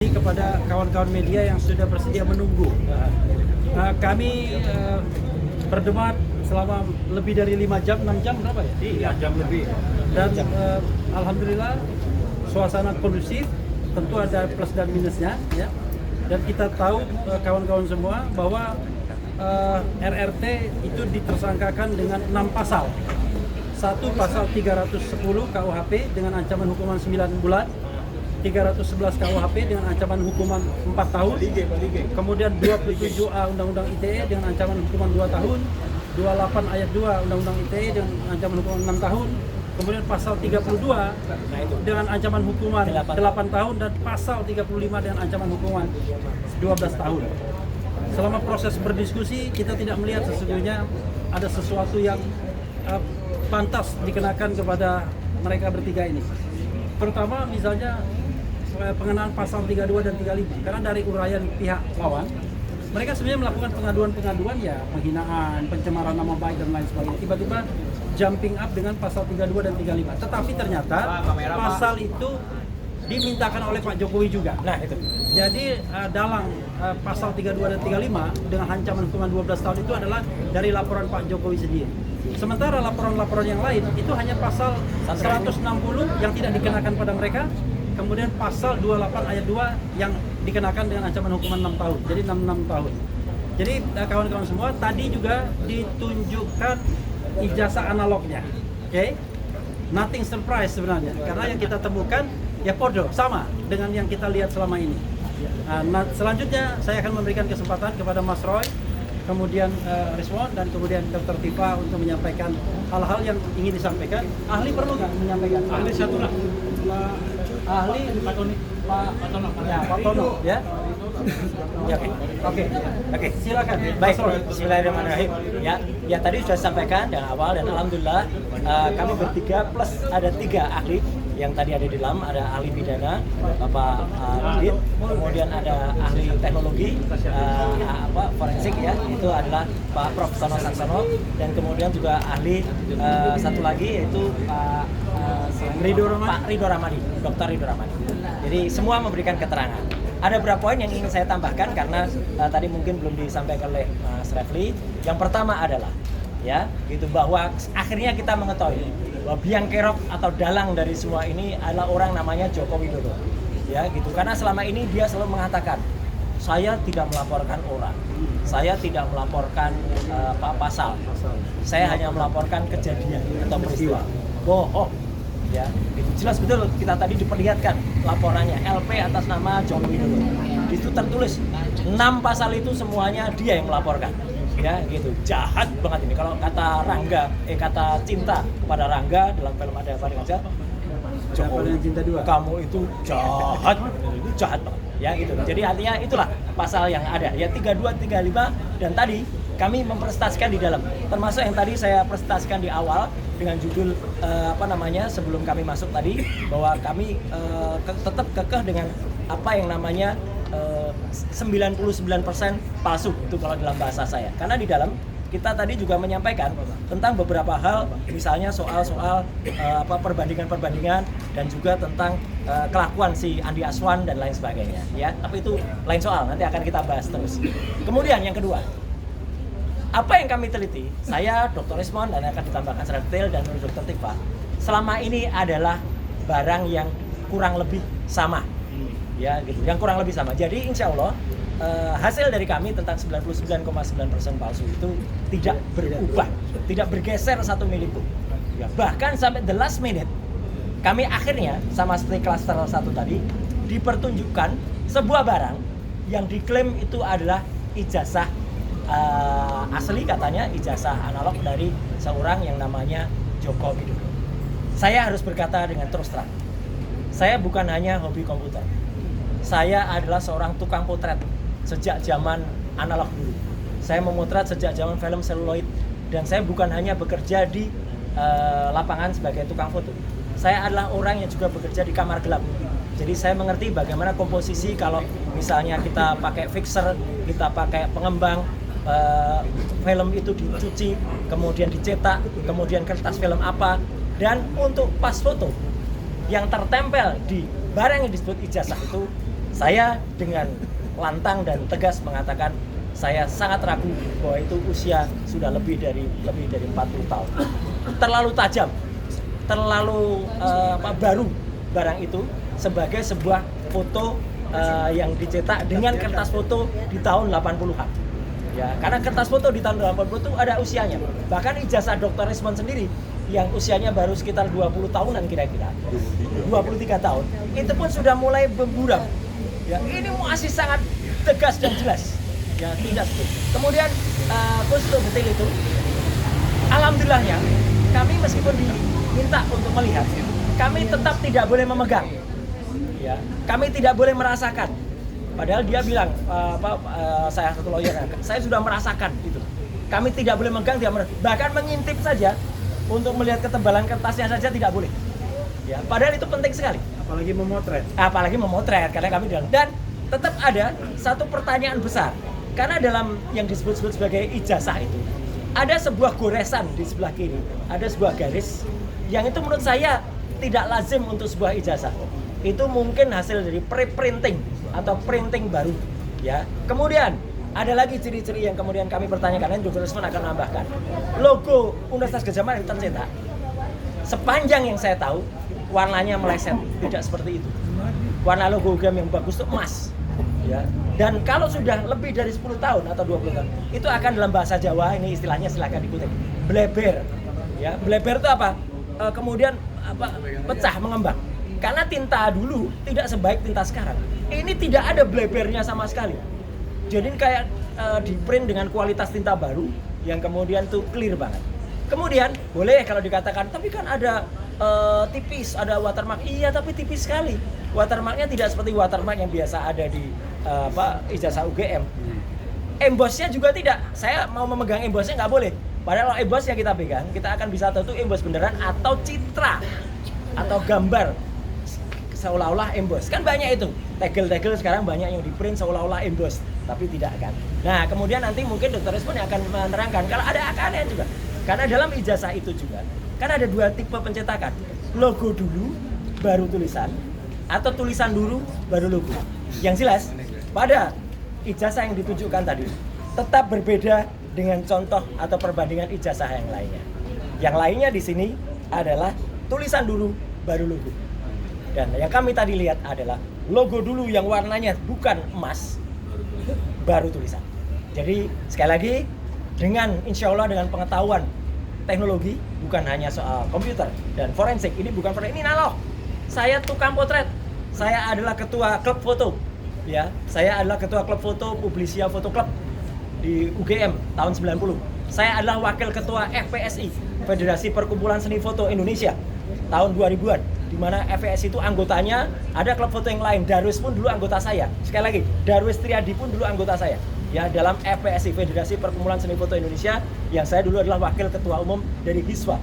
kasih kepada kawan-kawan media yang sudah bersedia menunggu. Kami berdebat selama lebih dari 5 jam, 6 jam berapa ya? Iya, jam lebih. Dan alhamdulillah suasana kondusif, tentu ada plus dan minusnya ya. Dan kita tahu kawan-kawan semua bahwa RRT itu ditersangkakan dengan 6 pasal. Satu pasal 310 KUHP dengan ancaman hukuman 9 bulan, 311 KUHP dengan ancaman hukuman 4 tahun, kemudian 27A Undang-Undang ITE dengan ancaman hukuman 2 tahun, 28 ayat 2 Undang-Undang ITE dengan ancaman hukuman 6 tahun, kemudian pasal 32 dengan ancaman hukuman 8 tahun, dan pasal 35 dengan ancaman hukuman 12 tahun. Selama proses berdiskusi, kita tidak melihat sesungguhnya ada sesuatu yang pantas dikenakan kepada mereka bertiga ini. Terutama misalnya pengenaan pasal 32 dan 35. Karena dari uraian pihak lawan, mereka sebenarnya melakukan pengaduan-pengaduan ya penghinaan, pencemaran nama baik dan lain sebagainya. Tiba-tiba jumping up dengan pasal 32 dan 35. Tetapi ternyata pasal itu dimintakan oleh Pak Jokowi juga. Nah itu. Jadi dalam pasal 32 dan 35 dengan ancaman hukuman 12 tahun itu adalah dari laporan Pak Jokowi sendiri. Sementara laporan-laporan yang lain itu hanya pasal 160 yang tidak dikenakan pada mereka, kemudian pasal 28 ayat 2 yang dikenakan dengan ancaman hukuman 6 tahun. Jadi 6 tahun. Jadi kawan-kawan semua, tadi juga ditunjukkan ijazah analognya. Oke? Nothing surprise sebenarnya. Karena yang kita temukan ya podo, sama dengan yang kita lihat selama ini. Nah, selanjutnya saya akan memberikan kesempatan kepada Mas Roy, kemudian Rizwan, dan kemudian Dr. Tifa untuk menyampaikan hal-hal yang ingin disampaikan. Ahli perlu nggak menyampaikan? Ahli satu lah. Ahli Pak Tony. Pak Tono, ya. Ya, oke, silakan. Baik, bismillahirrahmanirrahim. Ya tadi sudah disampaikan dari awal, dan alhamdulillah kami bertiga plus ada 3 ahli yang tadi ada di dalam. Ada ahli pidana Bapak Rudit, kemudian ada ahli teknologi forensik ya, itu adalah Pak Prof. Sono Saksono, dan kemudian juga ahli satu lagi yaitu Pak Ridho Ramadi, Dr. Ridho Ramadi. Jadi semua memberikan keterangan. Ada beberapa poin yang ingin saya tambahkan karena tadi mungkin belum disampaikan oleh Mas Refli. Yang pertama adalah ya gitu, bahwa akhirnya kita mengetahui bahwa biang kerok atau dalang dari semua ini adalah orang namanya Joko Widodo. Ya gitu, karena selama ini dia selalu mengatakan, saya tidak melaporkan orang, saya tidak melaporkan pasal, saya hanya melaporkan kejadian atau peristiwa. Bohong. Ya, itu jelas betul kita tadi diperlihatkan laporannya LP atas nama Joko Widodo. Di situ tertulis 6 pasal itu semuanya dia yang melaporkan. Ya, gitu. Jahat banget ini. Kalau kata Rangga, kata Cinta kepada Rangga dalam film Ada Apa Dengan Cinta, Jokowi, Cinta 2. Kamu itu jahat. Itu jahat banget. Ya, gitu. Jadi artinya itulah pasal yang ada. Ya 32, 35, dan tadi kami mempresentasikan di dalam. Termasuk yang tadi saya presentasikan di awal dengan judul sebelum kami masuk tadi, bahwa kami tetap kekeh dengan apa yang namanya 99% palsu, itu kalau dalam bahasa saya. Karena di dalam kita tadi juga menyampaikan tentang beberapa hal, misalnya soal-soal perbandingan-perbandingan, dan juga tentang kelakuan si Andi Aswan dan lain sebagainya. Ya, tapi itu lain soal, nanti akan kita bahas terus. Kemudian yang kedua, apa yang kami teliti, saya, Dr. Rizwan, dan akan ditambahkan secara detail, dan Dr. Tifa, selama ini adalah barang yang kurang lebih sama, ya gitu, yang kurang lebih sama. Jadi insya Allah hasil dari kami tentang 99,9% palsu itu tidak berubah, tidak bergeser 1 mili pun. Ya, bahkan sampai the last minute, kami akhirnya sama seperti klaster 1 tadi dipertunjukkan sebuah barang yang diklaim itu adalah ijazah asli, katanya ijazah analog dari seorang yang namanya Joko Widodo. Saya harus berkata dengan terus terang, saya bukan hanya hobi komputer, saya adalah seorang tukang potret sejak zaman analog dulu. Saya memotret sejak zaman film seluloid, dan saya bukan hanya bekerja di lapangan sebagai tukang foto, saya adalah orang yang juga bekerja di kamar gelap. Jadi saya mengerti bagaimana komposisi, kalau misalnya kita pakai fixer, kita pakai pengembang, film itu dicuci, kemudian dicetak, kemudian kertas film apa, dan untuk pas foto yang tertempel di barang yang disebut ijazah itu, Saya dengan lantang dan tegas mengatakan saya sangat ragu bahwa itu usia sudah lebih dari 40 tahun. Terlalu tajam, terlalu baru barang itu sebagai sebuah foto yang dicetak dengan kertas foto di tahun 80-an. Ya, karena kertas foto di tahun 80 itu ada usianya. Bahkan ijazah Dr. Rismond sendiri yang usianya baru sekitar 20 tahunan kira-kira, 23 tahun, itu pun sudah mulai berburam. Ya, ini masih sangat tegas dan jelas. Ya, tidak seperti. Kemudian khusus detail itu, alhamdulillahnya kami meskipun diminta untuk melihat, kami tetap tidak boleh memegang. Ya, kami tidak boleh merasakan. Padahal dia bilang, saya satu lawyer, saya sudah merasakan itu. Kami tidak boleh megang, bahkan mengintip saja untuk melihat ketebalan kertasnya saja tidak boleh. Ya, padahal itu penting sekali. Apalagi memotret. Apalagi memotret, karena kami dan tetap ada satu pertanyaan besar. Karena dalam yang disebut-sebut sebagai ijazah itu, ada sebuah goresan di sebelah kiri, ada sebuah garis yang itu menurut saya tidak lazim untuk sebuah ijazah. Itu mungkin hasil dari pre-printing atau printing baru. Ya. Kemudian ada lagi ciri-ciri yang kemudian kami pertanyakan, dan Dr. Rismond akan menambahkan. Logo Universitas Gadjah Mada yang tercetak, sepanjang yang saya tahu, warnanya meleset, tidak seperti itu. Warna logo UGM yang bagus itu emas. Ya. Dan kalau sudah lebih dari 10 tahun atau 20 tahun, itu akan dalam bahasa Jawa, ini istilahnya silakan dikutip, bleber. Ya, bleber itu apa? Kemudian pecah, mengembang. Karena tinta dulu tidak sebaik tinta sekarang. Ini tidak ada blebernya sama sekali. Jadi kayak di print dengan kualitas tinta baru yang kemudian tuh clear banget. Kemudian boleh kalau dikatakan, tapi kan ada tipis, ada watermark. Iya, tapi tipis sekali. Watermarknya tidak seperti watermark yang biasa ada di ijazah UGM. Embossnya juga tidak. Saya mau memegang embossnya nggak boleh. Padahal kalau emboss yang kita pegang, kita akan bisa tahu itu emboss beneran atau citra atau gambar seolah-olah emboss. Kan banyak itu. Tegel-tegel sekarang banyak yang di print seolah-olah emboss, tapi tidak kan. Nah, kemudian nanti mungkin Dr. Rismond yang akan menerangkan kalau ada akannya juga. Karena dalam ijazah itu juga kan ada dua tipe pencetakan. Logo dulu baru tulisan, atau tulisan dulu baru logo. Yang jelas pada ijazah yang ditunjukkan tadi tetap berbeda dengan contoh atau perbandingan ijazah yang lainnya. Yang lainnya di sini adalah tulisan dulu baru logo. Dan yang kami tadi lihat adalah logo dulu yang warnanya bukan emas, baru tulisan. Jadi sekali lagi, dengan insya Allah dengan pengetahuan teknologi, bukan hanya soal komputer dan forensik, ini bukan forensik, ini analog. Saya tukang potret, saya adalah ketua klub foto. Ya, saya adalah ketua klub foto Publisia Foto Club di UGM tahun 90. Saya adalah wakil ketua FPSI, Federasi Perkumpulan Seni Foto Indonesia, tahun 2000-an. Di mana FPSI itu anggotanya ada klub foto yang lain. Darwis pun dulu anggota saya. Sekali lagi, Darwis Triadi pun dulu anggota saya. Ya, dalam FPSI, Federasi Perkumpulan Seni Foto Indonesia, yang saya dulu adalah wakil ketua umum dari HISWA.